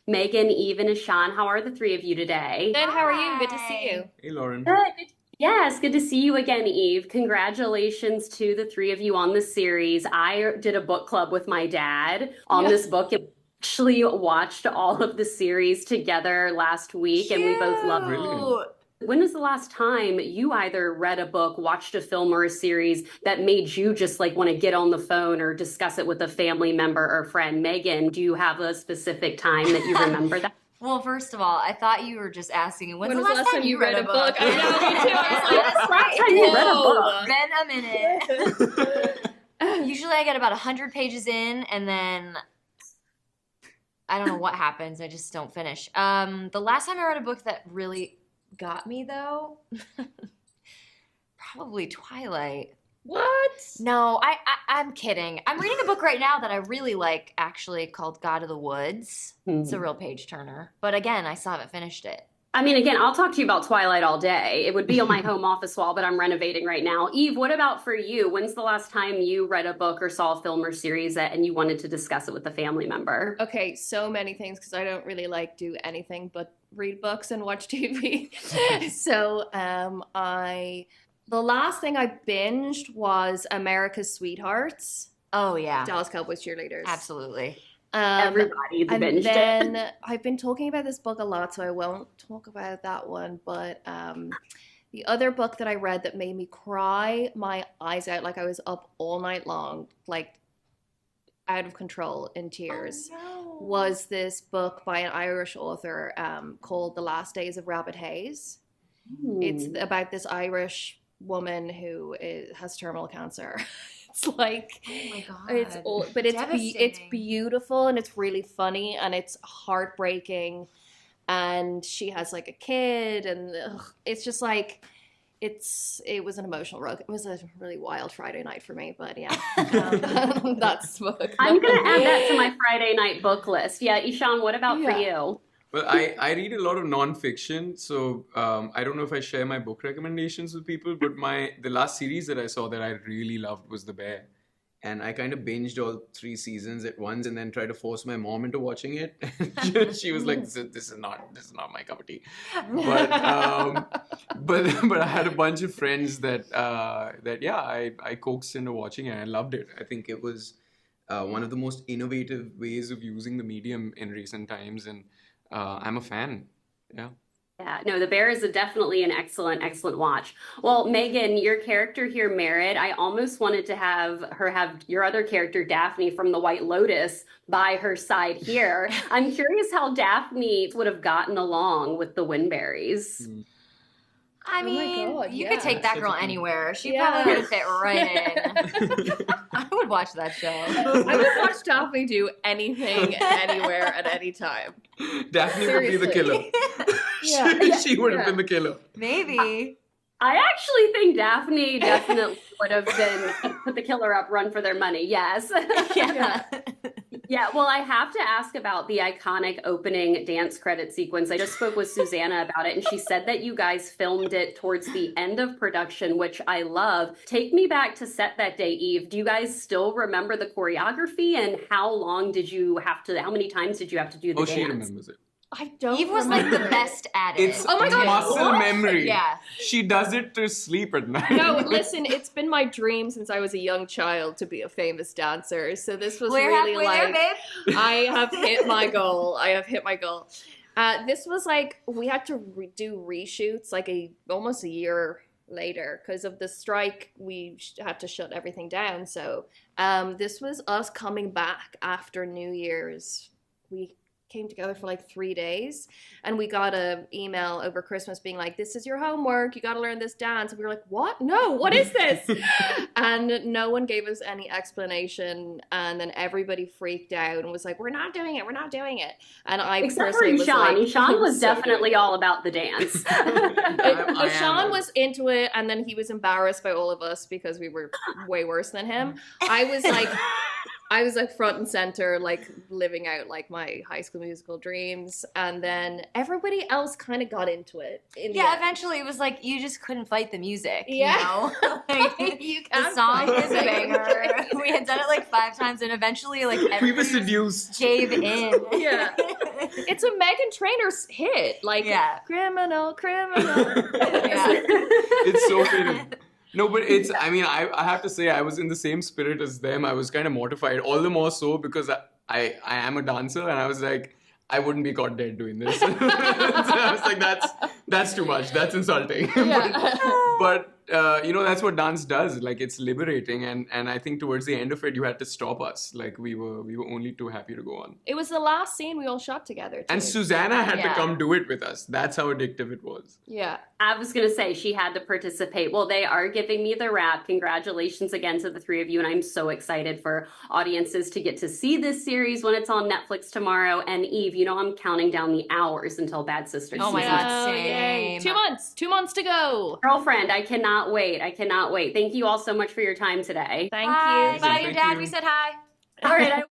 Meghann, Eve, and Ishaan. How are the three of you today? Good, how are you? Good to see you. Hey, Lauren. Good. Yes, good to see you again, Eve. Congratulations to the three of you on the series. I did a book club with my dad on this book. And actually watched all of the series together last week, and we both loved it. Brilliant. When was the last time you either read a book, watched a film or a series that made you just like want to get on the phone or discuss it with a family member or friend? Meghann, do you have a specific time that you remember that? Well, first of all, I thought you were just asking, when's When the was last time you read a book? I know, me too. I was like, That's right. Time you read a book. Been a minute. Usually I get about 100 pages in, and then I don't know what happens. I just don't finish. The last time I read a book that really got me, though, probably Twilight. What? No, I'm kidding. I'm reading a book right now that I really like, actually, called God of the Woods. It's a real page turner. But again, I still haven't finished it. I mean, again, I'll talk to you about Twilight all day. It would be on my home office wall, but I'm renovating right now. Eve, what about for you? When's the last time you read a book or saw a film or series and you wanted to discuss it with a family member? Okay, so many things because I don't really do anything but read books and watch TV. So the last thing I binged was America's Sweethearts. Oh, yeah. Dallas Cowboys Cheerleaders. Absolutely. Everybody And binged then it. I've been talking about this book a lot, so I won't talk about that one. But the other book that I read that made me cry my eyes out, like I was up all night long, like out of control in tears, was this book by an Irish author called The Last Days of Rabbit Hayes. It's about this Irish woman who has terminal cancer. It's like, Oh my God. it's all, but it's Devastating. beautiful, and it's really funny, and it's heartbreaking, and she has like a kid, and it's just like it was an emotional rock. It was a really wild Friday night for me, but yeah, that's the book. I'm going to add that to my Friday night book list. Yeah, Ishaan, what about for you? Well, I read a lot of nonfiction, so I don't know if I share my book recommendations with people, but the last series that I saw that I really loved was The Bear. And I kind of binged all 3 seasons at once and then tried to force my mom into watching it. She was like, this is not my cup of tea. But but I had a bunch of friends that I coaxed into watching it, and I loved it. I think it was one of the most innovative ways of using the medium in recent times, and I'm a fan. Yeah. Yeah, no, The Bear is definitely an excellent watch. Well, Meghann, your character here, Merritt, I almost wanted to have your other character, Daphne from The White Lotus, by her side here. I'm curious how Daphne would have gotten along with the Winberries. I Oh my mean, God, you yeah. could take that girl Such a- anywhere. She Yeah. probably would fit right in. I would watch that show. I would watch Daphne do anything, anywhere, at any time. Daphne would be the Seriously. killer. Yeah. She would have Yeah. been the killer. Maybe. I actually think Daphne definitely would have been put the killer up, run for their money. Yes. Yeah. Yeah, well, I have to ask about the iconic opening dance credit sequence. I just spoke with Susanna about it, and she said that you guys filmed it towards the end of production, which I love. Take me back to set that day, Eve. Do you guys still remember the choreography, and how many times did you have to do the Oh, dance? she remembers it. I don't Eve was like the remember it. best at it. It's Oh my God, muscle what? memory. Yeah. She does it to sleep at night. No, listen, it's been my dream since I was a young child to be a famous dancer. So this was We're really halfway like, there, babe. I have hit my goal. This was like, we had to do reshoots like almost a year later because of the strike. We had to shut everything down. So this was us coming back after New Year's. We came together for like 3 days, and we got an email over Christmas being like, this is your homework, you got to learn this dance. And we were like, what? No, what is this? And no one gave us any explanation, and then everybody freaked out and was like, we're not doing it, and I Except for personally was Ishaan. like, Ishaan was so definitely good. all about the dance. I Sean am. was into it, and then he was embarrassed by all of us because we were way worse than him. I was like, I was like front and center, like living out like my High School Musical dreams, and then everybody else kind of got into it. Yeah, eventually it was like you just couldn't fight the music. Yeah. You know? Like, You the can't song fight is a the banger. We had done it like 5 times, and eventually, like We were everybody seduced. gave in. Yeah. It's a Meghan Trainor's hit. Like, Yeah. criminal. Yeah. It's so good. No, but it's, I mean, I have to say, I was in the same spirit as them. I was kind of mortified, all the more so because I am a dancer, and I was like, I wouldn't be caught dead doing this. So I was like, that's too much. That's insulting. Yeah. but that's what dance does. Like, it's liberating, and I think towards the end of it, you had to stop us. Like, we were only too happy to go on. It was the last scene we all shot together, too. And Susanna had to Yeah. come do it with us. That's how addictive it was. Yeah. I was going to say she had to participate. Well, they are giving me the wrap. Congratulations again to the 3 of you. And I'm so excited for audiences to get to see this series when it's on Netflix tomorrow. And Eve, I'm counting down the hours until Bad Sisters Oh my season God, Oh, yay. same. 2 months. 2 months to go. Girlfriend, I cannot wait. Thank you all so much for your time today. Thank Bye. you. Bye, Thank your dad. you. We said hi. All right.